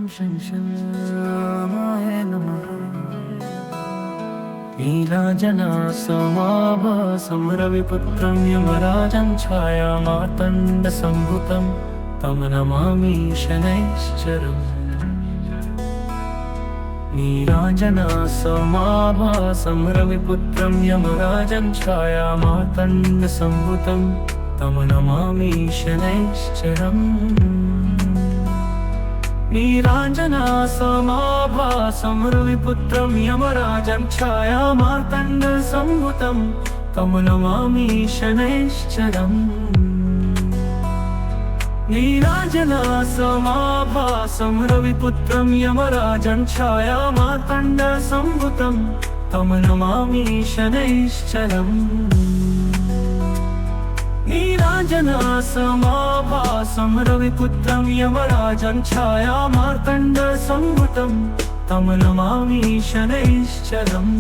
शंशाय नमः। नीलाजनासमाभासं रविपुत्रं यमराजं छायामार्तण्डसम्भुतं तं नमामि शनैश्चरम्। नीलाजनासमाभासं रविपुत्रं यमराजं छायामार्तण्डसम्भुतं तं नमामि शनैश्चरम्। नीलाञ्जनासमाभासं रविपुत्रं यमराजं छायामार्तण्डसम्भुतं तं नमामि शनैश्चरम्। नीलाञ्जनासमाभासं रविपुत्रं यमराजं छायामार्तण्डसम्भुतं तं नमामि शनैश्चरम्। नीलाञ्जनासमाभासं रविपुत्रं यमराजं छायामार्तण्डसम्भुतं तं नमामि शनैश्चरम्।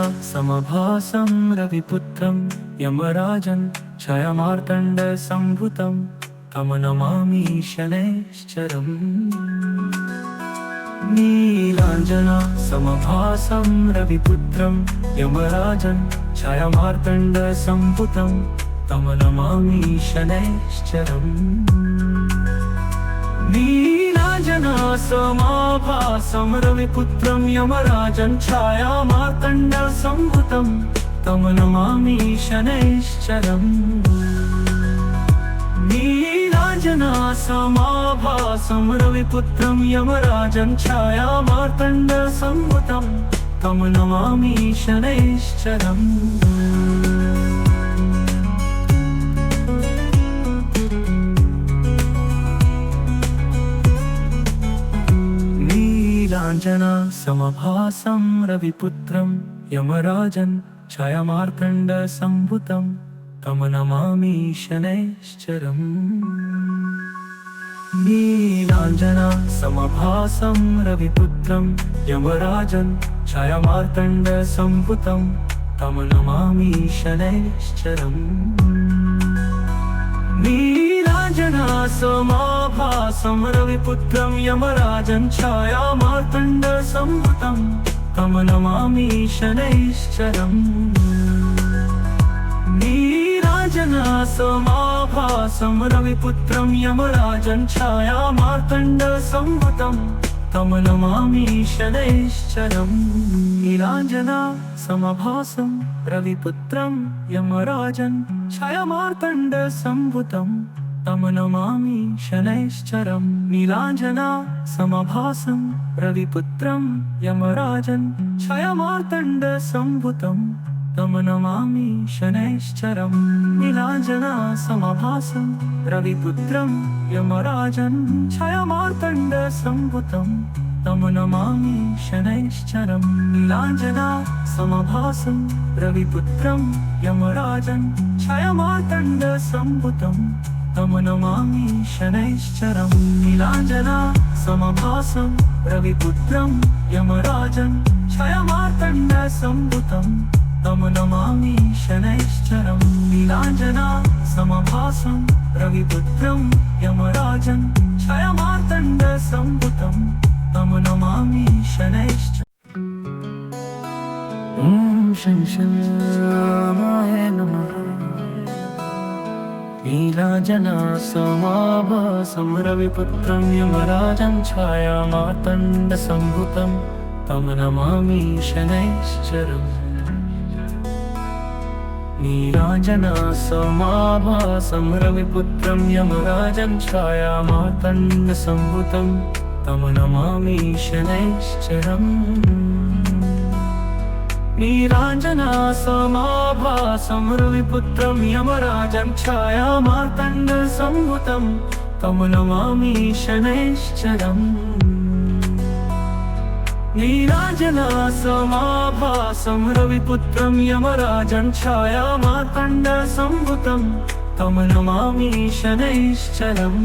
नीलाञ्जनासमाभासं रविपुत्रं यमराजं छायामार्तण्डसम्भुतं तं नमामि शनैश्चरम्। नीलाञ्जनासमाभासं रविपुत्रं यमराजं छायामार्तण्डसम्भुतं तं नमामि शनैश्चरम्। नीलाञ्जनासमाभासं रविपुत्रं यमराजं छायामार्तण्डसम्भुतं तं नमामि शनैश्चरम्। नीलाञ्जनासमाभासं रविपुत्रं यमराजं छायामार्तण्डसम्भुतं तं नमामि शनैश्चरम्। नीलाञ्जनासमाभासं रविपुत्रं यमराजं छायामार्तण्डसम्भुतं तं नमामि शनैश्चरम्। नीलाञ्जनासमाभासं रविपुत्रं यमराजं छायामार्तण्डसम्भुतं तं नमामि शनैश्चरम्। नीलाञ्जनासमाभासं रविपुत्रं यमराजं छायामार्तण्डसम्भुतं तं नमामि शनैश्चरम्। नीलाञ्जनासमाभासं रविपुत्रं यमराजं छायामार्तण्डसम्भुतं तं नमामि शनैश्चरम्। नीलाञ्जनासमाभासं रविपुत्रं यमराजं छायामार्तण्डसम्भुतं तं नमामि शनैश्चरम्। नीलाञ्जनासमाभासं रविपुत्रं यमराजं छायामार्तण्डसम्भुतं तं नमामि शनैश्चरम्। नीलाञ्जनासमाभासं रविपुत्रं यमराजं छायामार्तण्डसम्भुतं तं नमामि शनैश्चरम्। नीलाञ्जनासमाभासं रविपुत्रं यमराजं छायामार्तण्डसम्भुतं तं नमामि शनैश्चरम्। नीलाञ्जनासमाभासं रविपुत्रं यमराजं छायामार्तण्डसम्भुतं तं नमामि शनैश्चरम्। नीलाञ्जनासमाभासं रविपुत्रं यमराजं छायामार्तण्डसम्भुतं तं नमामि शनैश्चरम्। शंशाय नमः। नीलाञ्जनासमाभासं रविपुत्रं यमराजं छायामार्तण्डसम्भुतं तं नमामि शनैश्चरम्। नीलाञ्जनासमाभासं रविपुत्रं यमराजं छायामार्तण्डसम्भुतं तं नमामि शनैश्चरम्। नीलाञ्जनासमाभासं रविपुत्रं यमराजं छायामार्तण्डसम्भुतं तं नमामि शनैश्चरम्। नीलाञ्जनासमाभासं रविपुत्रं यमराजं छायामार्तण्डसम्भुतं तं नमामि शनैश्चरम्।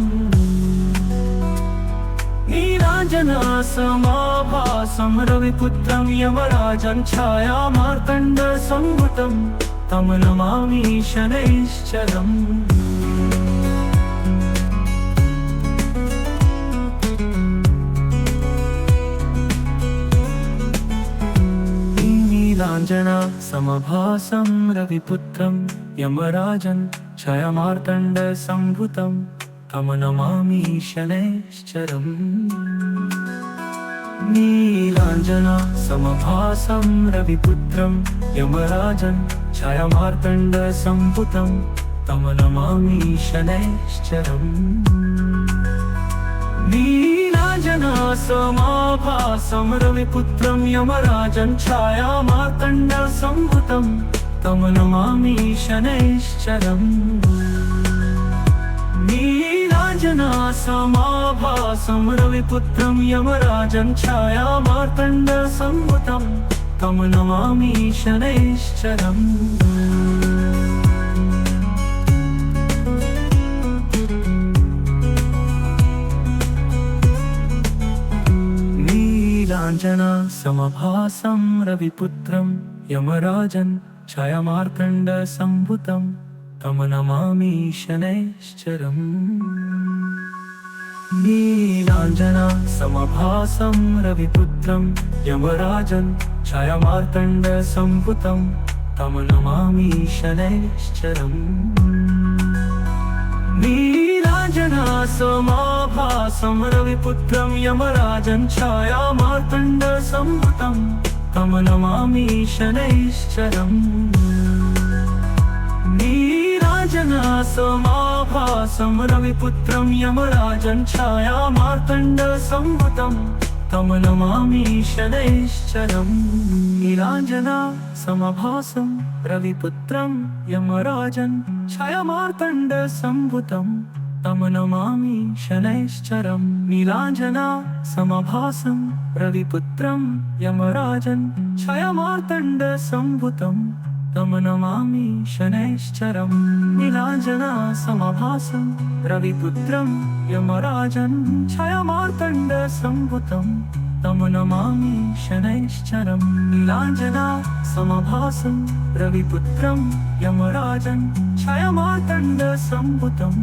नीलाञ्जनासमाभासं रविपुत्रं यमराजं छायामार्तण्डसम्भुतं तं नमामि शनैश्चरम्। नीलाञ्जनासमाभासं रविपुत्रं यमराजं छायामार्तण्डसम्भुतं तं नमामि शनैश्चरम्। नीलाञ्जनासमाभासं रविपुत्रं यमराजं छायामार्तण्डसम्भुतं तं नमामि शनैश्चरम्। नीलाञ्जनासमाभासं रविपुत्रं यमराजं छायामार्तण्डसम्भुतं तं नमामि शनैश्चरम्। नीलाञ्जनासमाभासं रविपुत्रं यमराजं छायामार्तण्डसम्भुतं तं नमामि शनैश्चरम्। नीलाञ्जनासमाभासं रविपुत्रं यमराजं छायामार्तण्डसम्भुतं तं नमामि शनैश्चरम्। नीलाञ्जनासमाभासं रविपुत्रं यमराजं छायामार्तण्डसम्भुतं तं नमामि शनैश्चरम्। नीलाञ्जनासमाभासं रविपुत्रं यमराजं छायामार्तण्डसम्भुतं तं नमामि शनैश्चरम्। नीलाञ्जनासमाभासं रविपुत्रं यमराजं छायामार्तण्डसम्भुतं तं नमामि शनैश्चरम्। नीलाञ्जनासमाभासं रविपुत्रं यमराजं छायामार्तण्डसम्भुतं तं नमामि शनैश्चरम्। नीलाञ्जनासमाभासं रविपुत्रं यमराजं छायामार्तण्डसम्भुतं तं नमामि शनैश्चरम्। नीलाञ्जनासमाभासं रविपुत्रं यमराजं छायामार्तण्डसम्भुतं तं नमामि शनैश्चरम्। नीलाञ्जनासमाभासं रविपुत्रं यमराजं छायामार्तण्डसम्भुतं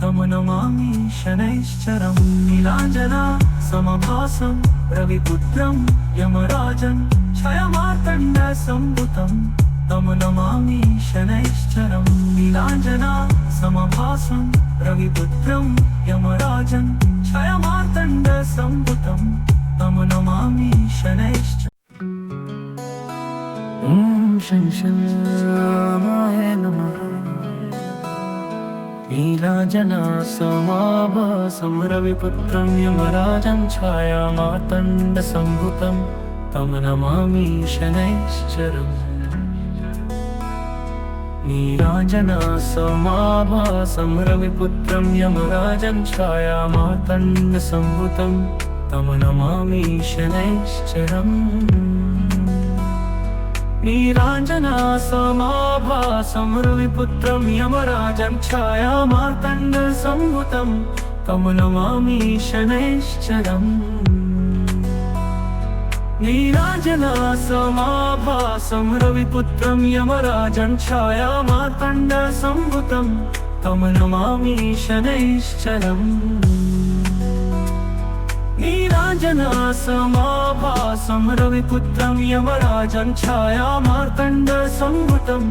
तं नमामि शनैश्चरम्। नीलाञ्जनासमाभासं रविपुत्रं यमराजं छायामार्तण्डसम्भुतं तं नमामि शनैश्चरम्। नीलाञ्जनासमाभासं रविपुत्रं यमराजं छायामार्तण्डसम्भुतं तं नमामि शनैश्चरम्। ॐ शंशरामाय नमः। नीलाञ्जनासमाभासं रविपुत्रं यमराजं छायामार्तण्डसम्भुतं तं नमामि शनैश्चरम्। नीलाञ्जनासमाभासं रविपुत्रं यमराजं छायामार्तण्डसम्भुतं तं नमामि शनैश्चरम्। नीलाञ्जनासमाभासं रविपुत्रं यमराजं छायामार्तण्डसम्भुतं तं नमामि शनैश्चरम्। नीलाञ्जनासमाभासं रविपुत्रं यमराजं छायामार्तण्डसम्भुतं तं नमामि शनैश्चरम्। नीलाञ्जनासमाभासं रविपुत्रं यमराजं छायामार्तण्डसम्भुतं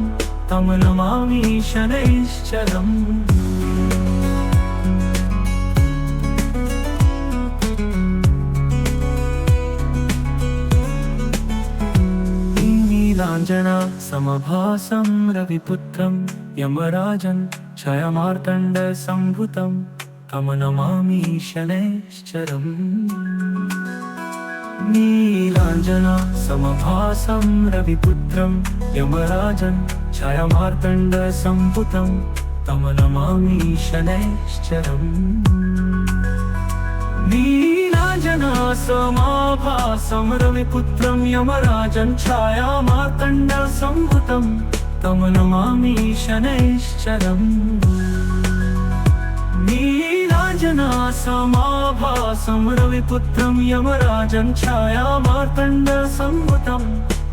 तं नमामि शनैश्चरम्। नीलाञ्जनासमाभासं रविपुत्रं यमराजं छायामार्तण्डसम्भुतं तं नमामि शनैश्चरम्। नीलाञ्जनासमाभासं रविपुत्रं यमराजं छायामार्तण्डसम्भुतं तं नमामि शनैश्चरम्। नीलाञ्जनासमाभासं रविपुत्रं यमराजं छायामार्तण्डसम्भुतं तं नमामि शनैश्चरम्। नीलाञ्जनासमाभासं रविपुत्रं यमराजं छायामार्तण्डसम्भुतं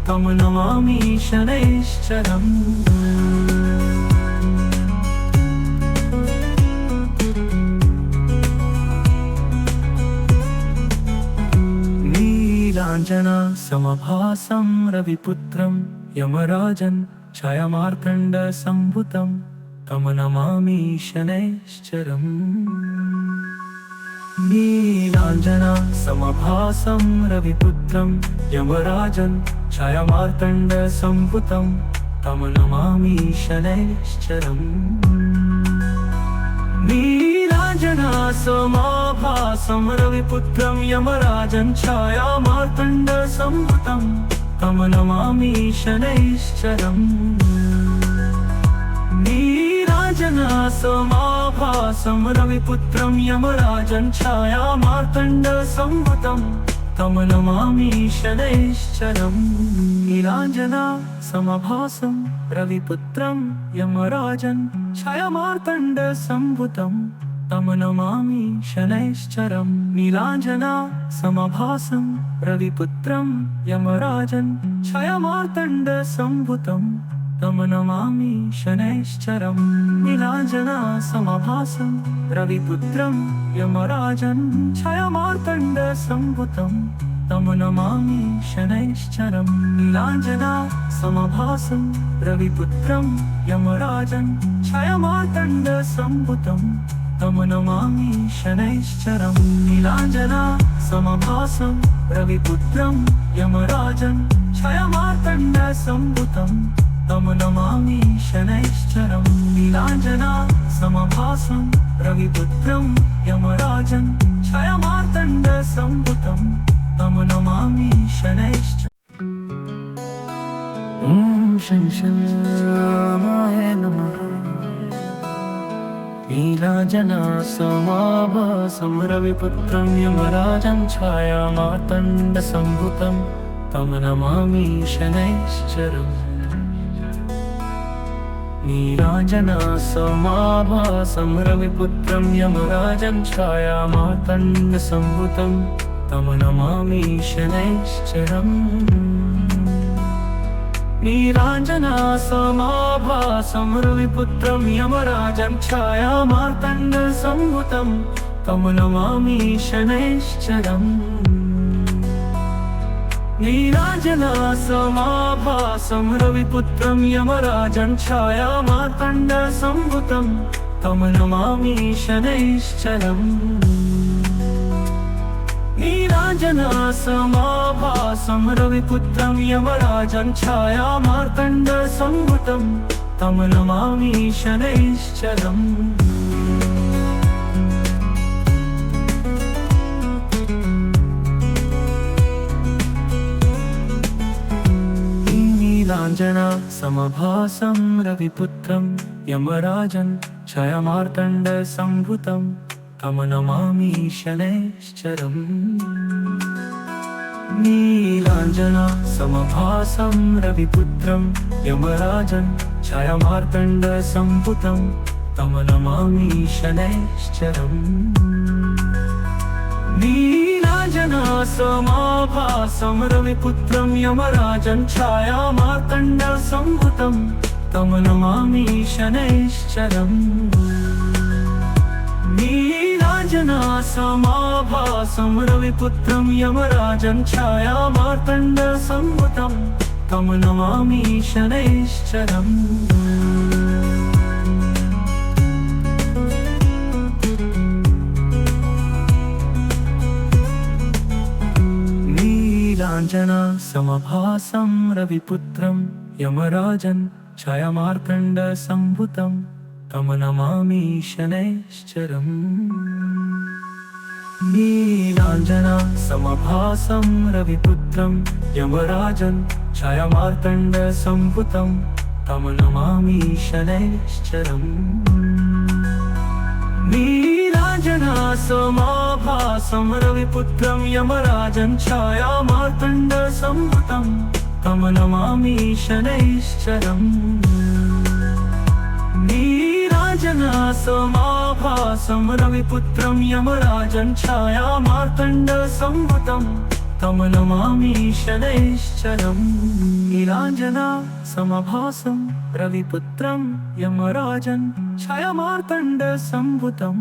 तं नमामि शनैश्चरम्। नीलाञ्जनासमभासं रविपुत्रं यमराजं छायामार्तण्डसम्भुतं तं नमामि शनैश्चरम्। नीलाञ्जनासमभासं रविपुत्रं यमराजं छायामार्तण्डसम्भुतं तं नमामि शनैश्चरम्। नीलाञ्जनासमभासं रविपुत्रं यमराजं छायामार्तण्डसम्भुतं तं नमामि शनैश्चरम्। नीलाञ्जनासमभासं रविपुत्रं यमराजं छायामार्तण्डसम्भुतं तं नमामि शनैश्चरम्। नीलाञ्जनासमभासं रविपुत्रं यमराजं छायामार्तण्डसम्भुतं तं नमामि शनैश्चरम्। नीलाञ्जनासमभासं रविपुत्रं यमराजं छायामार्तण्डसम्भुतं तं नमामि शनैश्चरम्। नीलाञ्जनासमभासं रविपुत्रं यमराजं छायामार्तण्डसम्भुतं तं नमामि शनैश्चरम्। नीलाञ्जनासमभासं रविपुत्रं यमराजं छायामार्तण्डसम्भुतं तं नमामि शनैश्चरम्। नीलाञ्जनासमभासं रविपुत्रं यमराजं छायामार्तण्डसम्भुतं तं नमामि शनैश्चरम्। नीलाञ्जनासमभासं रविपुत्रं यमराजं छायामार्तण्डसम्भुतं तं नमामि शनैश्चरम्। शंशरामाय नमः। नीलाञ्जनासमभासं रविपुत्रं यमराजं छायामार्तण्डसम्भुतं तं नमामि शनैश्चरम्। नीलाञ्जनासमभासं रविपुत्रं यमराजं छायामार्तण्डसम्भुतं तं नमामि शनैश्चरम्। नीलाञ्जनासमभासं रविपुत्रं यमराजं छायामार्तण्डसम्भुतं तं नमामि शनैश्चरम्। नीलाञ्जनासमभासं रविपुत्रं यमराजं छायामार्तण्डसम्भुतं तं नमामि शनैश्चरम्। नीलाञ्जनासमभासं रविपुत्रं यमराजं छायामार्तण्डसम्भुतं तं नमामि शनैश्चरम्। नीलाञ्जनासमभासं रविपुत्रं यमराजं छायामार्तण्डसम्भुतं तं नमामि शनैश्चरम्। नीलाञ्जनासमभासं रविपुत्रं यमराजं छायामार्तण्डसम्भुतं तं नमामि शनैश्चरम्। नीलाञ्जनासमभासं रविपुत्रं यमराजं छायामार्तण्डसम्भुतं तं नमामि शनैश्चरम्। नीलाञ्जनासमभासं रविपुत्रं यमराजं छायामार्तण्डसम्भुतं तं नमामि शनैश्चरम्। नीलाञ्जनासमभासं रविपुत्रं यमराजं छायामार्तण्डसम्भुतं तं नमामि शनैश्चरम्। नीलाञ्जनासमभासं रविपुत्रं यमराजं छायामार्तण्डसम्भुतं तं नमामि शनैश्चरम्। नीलाञ्जनासमभासं रविपुत्रं यमराजं छायामार्तण्डसम्भुतं तं नमामि शनैश्चरम्। नीलाञ्जनासमाभासं रविपुत्रं यमराजं छायामार्तण्डसम्भुतं तं नमामि शनैश्चरम् नीलाञ्जनासमाभासं रविपुत्रं यमराजं छायामार्तण्डसम्भुतं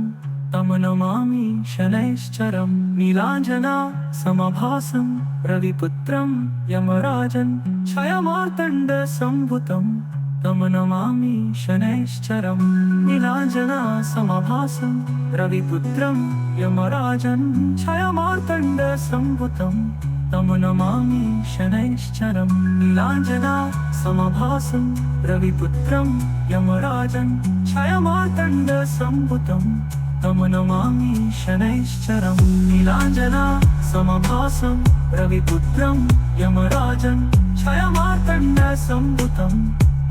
तं नमामि शनैश्चरम् नीलाञ्जनासमाभासं रविपुत्रं यमराजं छायामार्तण्डसम्भुतं तं नमामि शनैश्चरम् नीलाञ्जनासमाभासं रविपुत्रं यमराजं छायामार्तण्डसम्भुतं तं नमामि शनैश्चरम् नीलाञ्जनासमाभासं रविपुत्रं यमराजं छायामार्तण्डसम्भुतं तं नमामि शनैश्चरम् नीलाञ्जनासमाभासं रविपुत्रं यमराजं छायामार्तण्डसम्भुतं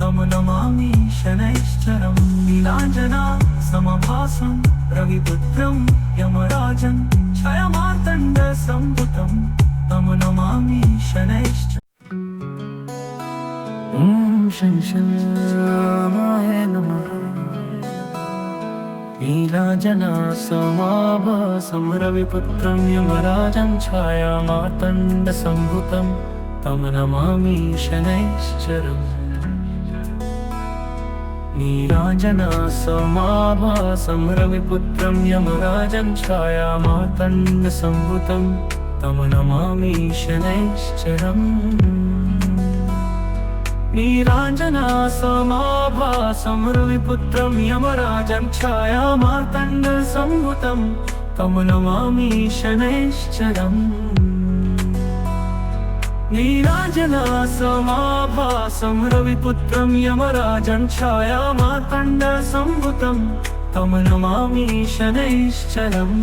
तं नमामि शनैश्चरम् नीलाञ्जनासमाभासं रविपुत्रं यमराजं छायामार्तण्डसम्भुतं तं नमामि शनैश्चरम्। शंशरामाय नमः। नीलाञ्जनासमाभासं रविपुत्रं यमराजं छायामार्तण्डसम्भुतं तं नमामि शनैश्चरम्। नीलाञ्जनासमाभासं रविपुत्रं यमराजं छायामार्तण्डसम्भुतं तं नमामि शनैश्चरम्। नीलाञ्जनासमाभासं रविपुत्रं यमराजं छायामार्तण्डसम्भुतं तं नमामि शनैश्चरम्। नीलाञ्जनासमाभासं रविपुत्रं यमराजं छायामार्तण्डसम्भुतं तं नमामि शनैश्चरम्।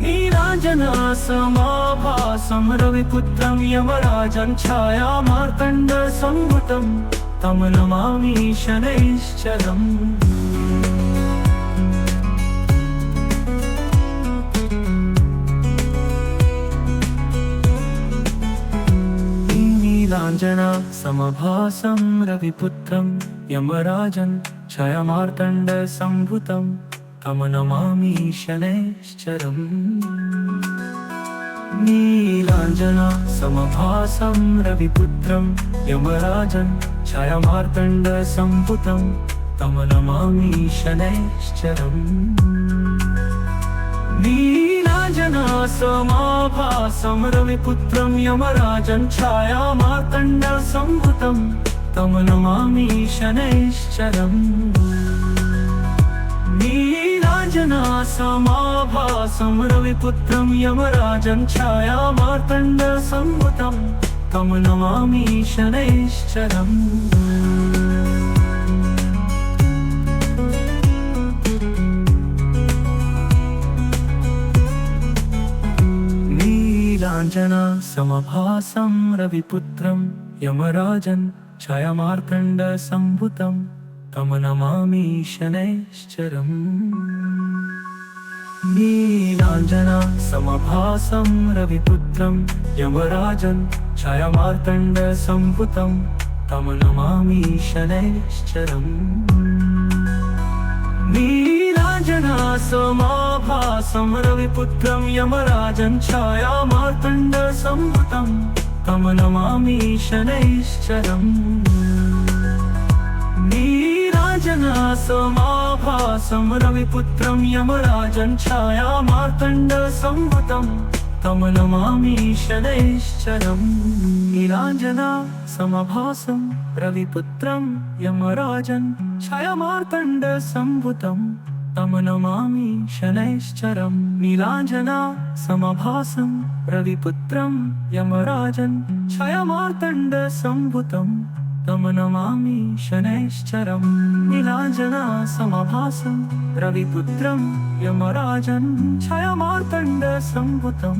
नीलाञ्जनासमाभासं रविपुत्रं यमराजं छायामार्तण्डसम्भुतं तं नमामि शनैश्चरम्। नीलाञ्जनासमाभासं रविपुत्रं यमराजं छायामार्तण्डसम्भुतं तं नमामि शनैश्चरम्। नीलाञ्जनासमाभासं रविपुत्रं यमराजं छायामार्तण्डसम्भुतं तं नमामि शनैश्चरम्। नीलाञ्जनासमाभासं रविपुत्रं यमराजं छायामार्तण्डसम्भुतं तं नमामि शनैश्चरम्। नीलाञ्जनासमाभासं रविपुत्रं यमराजं छायामार्तण्डसम्भुतं तं नमामि शनैश्चरम्। नीलाञ्जनासमाभासं रविपुत्रं यमराजं छायामार्तण्डसम्भुतं तं नमामि शनैश्चरम्। नीलाञ्जनासमाभासं रविपुत्रं यमराजं छायामार्तण्डसम्भुतं तं नमामि शनैश्चरम्। नीलाञ्जनासमाभासं रविपुत्रं यमराजं छायामार्तण्डसम्भुतं तं नमामि शनैश्चरम्। नीलाञ्जनासमाभासं रविपुत्रं यमराजं छायामार्तण्डसम्भुतं तं नमामि शनैश्चरम्। नीलाञ्जनासमाभासं रविपुत्रं यमराजं छायामार्तण्डसम्भुतं तं नमामि शनैश्चरम्। नीलाञ्जनासमाभासं रविपुत्रं यमराजं छायामार्तण्डसम्भुतं तं नमामि शनैश्चरम्। नीलाञ्जनासमाभासं रविपुत्रं यमराजं छायामार्तण्डसम्भुतं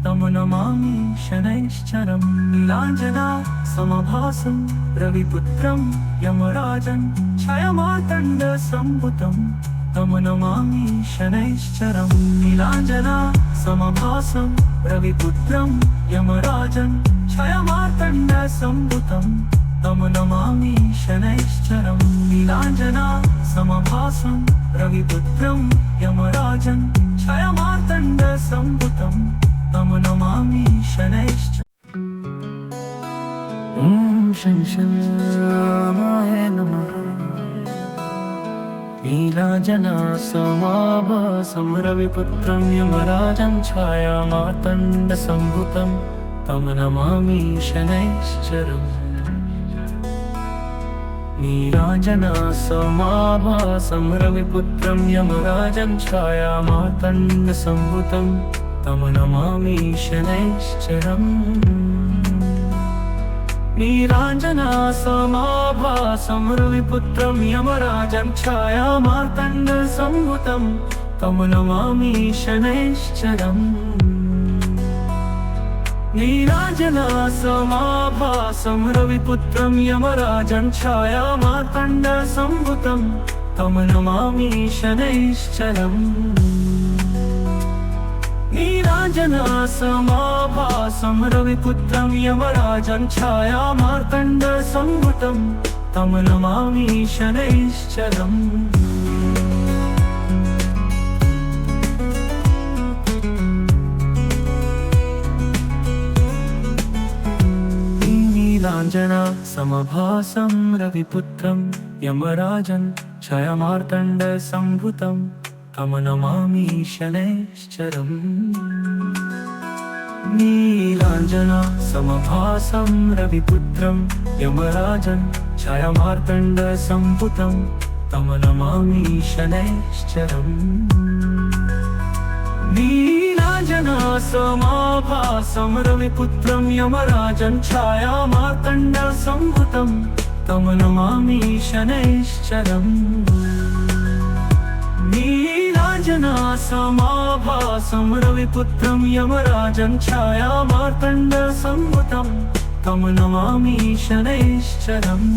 तं नमामि शनैश्चरम्। नीलाञ्जनासमाभासं रविपुत्रं यमराजं छायामार्तण्डसम्भुतं तं नमामि शनैश्चरम्। नीलाञ्जनासमाभासं रविपुत्रं यमराजं छायामार्तण्डसम्भुतं तं नमामि शनैश्चरं नीलाञ्जना समभासं रविपुत्रं यमराजं छायामार्तण्डसम्भुतं तं नमामि शनैश्चरम्। शंशरामाय नमः। नीलाञ्जना समाभासं रविपुत्रं यमराजं छायामार्तण्डसम्भुतं तं नमामि शनैश्चरम्। नीलाञ्जना समाभासं रविपुत्रं यमराजं छायामार्तण्डसम्भुतं तं नमामि शनैश्चरम्। नीलाञ्जना समाभासं रविपुत्रं यमराजं छायामार्तण्डसम्भुतं तं नमामि शनैश्चरम्। नीलाञ्जना समाभासं रविपुत्रं यमराजं छायामार्तण्डसम्भुतं तं नमामि शनैश्चरम्। नीलाञ्जना समाभासं रविपुत्रं यमराजं छायामार्तण्डसम्भुतं तं नमामि शनैश्चरम्। नीलाञ्जना समभासं रविपुत्रं यमराजं छायामार्तण्डसम्भुतं तं नमामि शनैश्चरम्। नीलाञ्जना समभासं रविपुत्रं यमराजं छायामार्तण्डसम्भुतं तं नमामि शनैश्चरम्। नीलाञ्जना समाभासं रविपुत्रं यमराजं छायामार्तण्डसम्भुतं तं नमामि शनैश्चरम्। नीलाञ्जना समाभासं रविपुत्रं यमराजं छायामार्तण्डसम्भुतं तं नमामि शनैश्चरम्।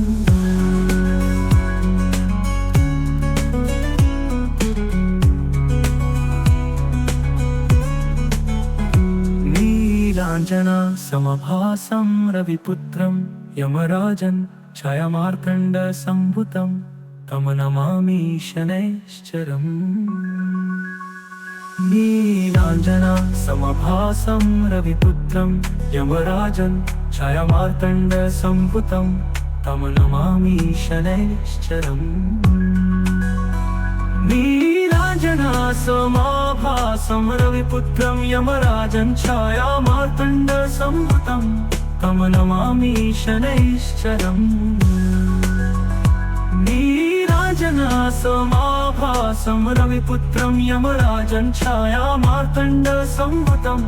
नीलाञ्जना समभासं रविपुत्रं यमराजं छायामार्तण्डसम्भुतं तं नमामि शनैश्चरम्। नीलाञ्जना समभासं रविपुत्रं यमराजं छायामार्तण्डसम्भुतं तं नमामि शनैश्चरम्। नीलाञ्जना समाभासं रविपुत्रं यमराजं छायामार्तण्डसम्भुतं तं नमामि शनैश्चरम्। नीलाञ्जना समाभासं रविपुत्रं यमराजं छायामार्तण्डसम्भुतं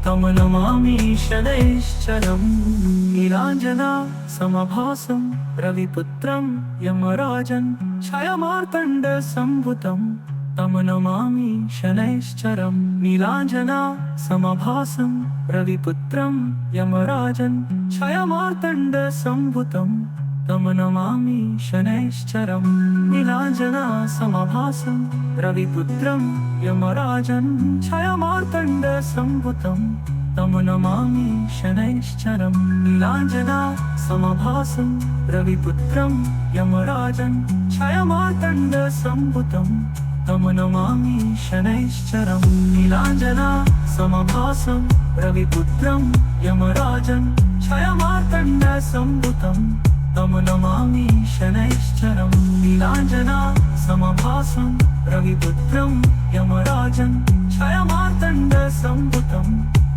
तं नमामि शनैश्चरम्। नीलाञ्जना समभासं रविपुत्रं यमराजं छायामार्तण्डसम्भुतं तं नमामि शनैश्चरम्। नीलाञ्जना समभासं रविपुत्रं यमराजं छायामार्तण्डसम्भुतं तं नमामि शनैश्चरम्। नीलाञ्जना समभासं रविपुत्रं यमराजं छायामार्तण्डसम्भुतं तं नमामि शनैश्चरम्। नीलाञ्जना समभासं रविपुत्रं यमराजं छायामार्तण्डसम्भुतं तं नमामि शनैश्चरम्। नीलाञ्जना समभासं रविपुत्रं यमराजं छायामार्तण्डसम्भुतं तं नमामि शनैश्चरम्। नीलाञ्जना समभासं रविपुत्रं यमराजं छायामार्तण्डसम्भुतं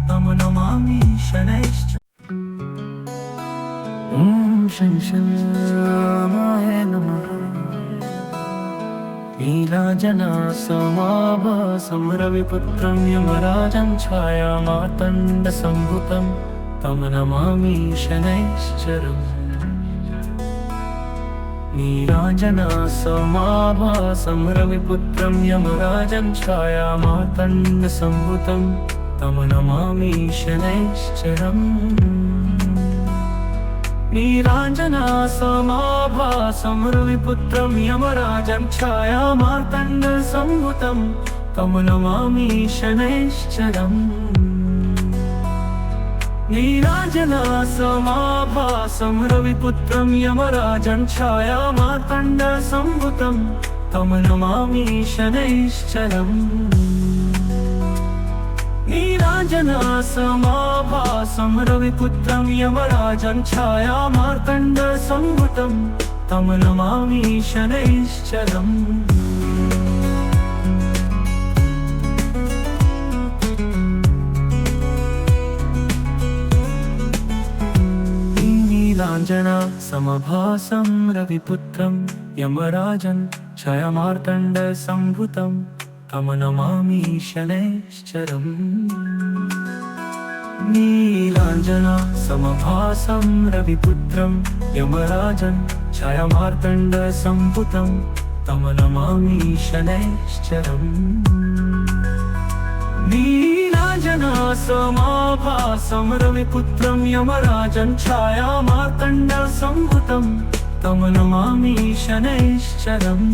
तं नमामि शनैश्चरम्। शंशरामाय नमः। नीलाञ्जना समाभासं रविपुत्रं यमराजं छायामार्तण्डसम्भुतं तं नमामि शनैश्चरम्। नीलाञ्जना समाभासं रविपुत्रं यमराजं छायामार्तण्डसम्भुतं तं नमामि शनैश्चरम्। नीलाञ्जना समाभासं रविपुत्रं यमराजं छायामार्तण्डसम्भुतं तं नमामि शनैश्चरम्। नीराजनासमाभासं रविपुत्रं यमराजं छायामार्तण्डसम्भुतं तं नमामि शनैश्चरम् नीराजनासमाभासं रविपुत्रं यमराजं छायामार्तण्डसम्भुतं तं नमामि शनैश्चरम् नीलाञ्जनासमभासं रविपुत्रं यमराजं छायामार्तण्डसम्भुतं तं नमामि शनैश्चरम् नीलाञ्जनासमभासं रविपुत्रं यमराजं छायामार्तण्डसम्भुतं तं नमामि शनैश्चरम् नीलाञ्जनासमाभासं रविपुत्रं यमराजं छायामार्तण्डसम्भुतं तं नमामि शनैश्चरम्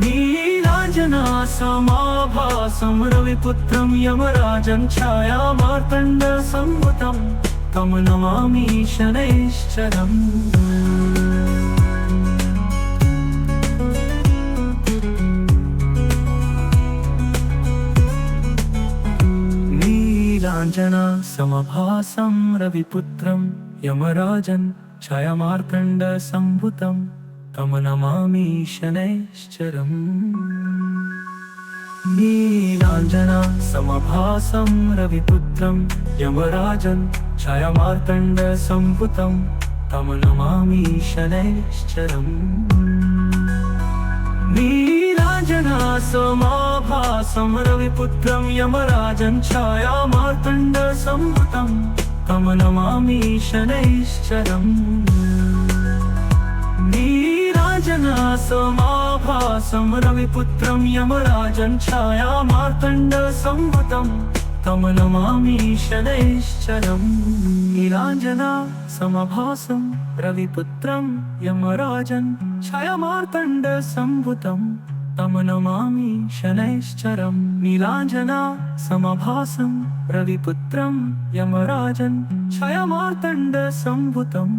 नीलाञ्जनासमाभासं रविपुत्रं यमराजं छायामार्तण्डसम्भुतं तं नमामि शनैश्चरम् नीलाञ्जनासमभासं रविपुत्रं यमराजं छायामार्तण्डसम्भुतं तं नमामि शनैश्चरम् नीलाञ्जनासमभासं रविपुत्रं यमराजं छायामार्तण्डसम्भुतं तं नमामि शनैश्चरम् नीलाञ्जनासमाभासं रविपुत्रं यमराजं छायामार्तण्डसम्भुतं तं नमामि शनैश्चरम् नीलाञ्जनासमाभासं रविपुत्रं यमराजं छायामार्तण्डसम्भुतं तं नमामि शनैश्चरम् नीलाञ्जनासमभासं रविपुत्रं यमराजं छायामार्तण्डसम्भुतं तं नमामि शनैश्चरम् नीलाञ्जनासमभासं रविपुत्रं यमराजं छायामार्तण्डसम्भुतं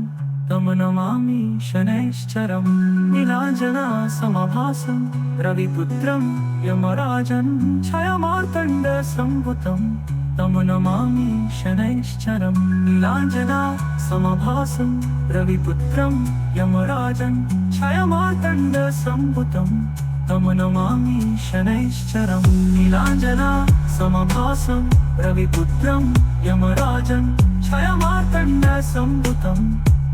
तं नमामि शनैश्चरम् नीलाञ्जनासमभासं रविपुत्रं यमराजं छायामार्तण्डसम्भुतं तं नमामि शनैश्चरम् नीलाञ्जनासमभासं रविपुत्रं यमराजं छायामार्तण्डसम्भुतं तं नमामि शनैश्चरम् नीलाञ्जनासमभासं रविपुत्रं यमराजं छायामार्तण्डसम्भुतं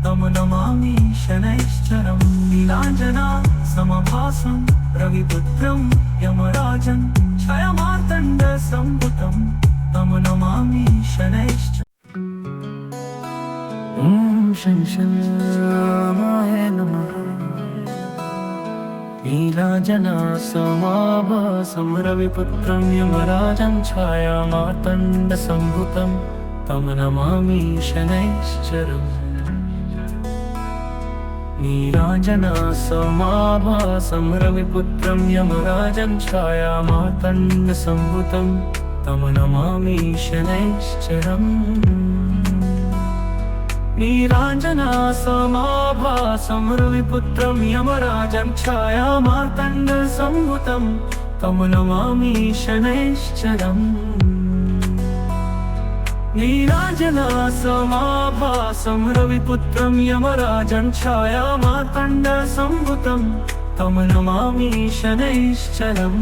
तं नमामि शनैश्चरम् नीलाञ्जनासमभासं रविपुत्रं यमराजं छायामार्तण्डसम्भुतं तं नमामि शनैश्चरम्। ॐ शं रामाय नमः। नीलाञ्जनासमाभासं रविपुत्रं यमराजं छायामार्तण्डसम्भुतं तं नमामि शनैश्चरम्। नीलाञ्जनासमाभासं रविपुत्रं यमराजं छायामार्तण्डसम्भुतं तं नमामि शनैश्चरम्। नीलाञ्जनासमाभासं रविपुत्रं यमराजं छायामार्तण्डसम्भुतं तं नमामि शनैश्चरम्। नीलाञ्जनासमाभासं रविपुत्रं यमराजं छायामार्तण्डसम्भुतं तं नमामि शनैश्चरम्।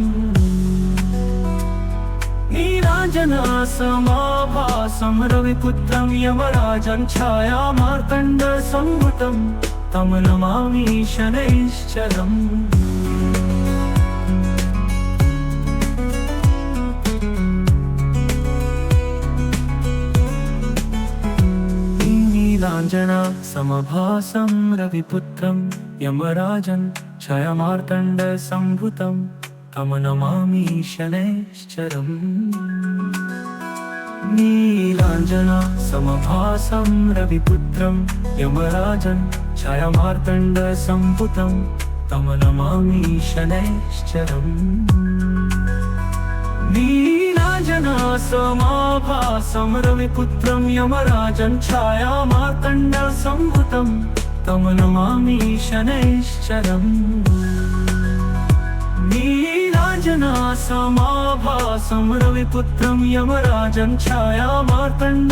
नीलाञ्जनासमाभासं रविपुत्रं यमराजं छायामार्तण्डसम्भुतं तं नमामि शनैश्चरम्। नीलाञ्जनासमभासं रविपुत्रं यमराजं छायामार्तण्डसम्भुतं तं नमामि शनैश्चरम्। नीलाञ्जनासमभासं रविपुत्रं यमराजं छायामार्तण्डसम्भुतं तं नमामि शनैश्चरम्। नीलाजनासमाभासं रविपुत्रं यमराजं छायामार्तण्डसम्भुतं तं नमामि शनैश्चरम् नीलाजनासमाभासं रविपुत्रं यमराजं छायामार्तण्ड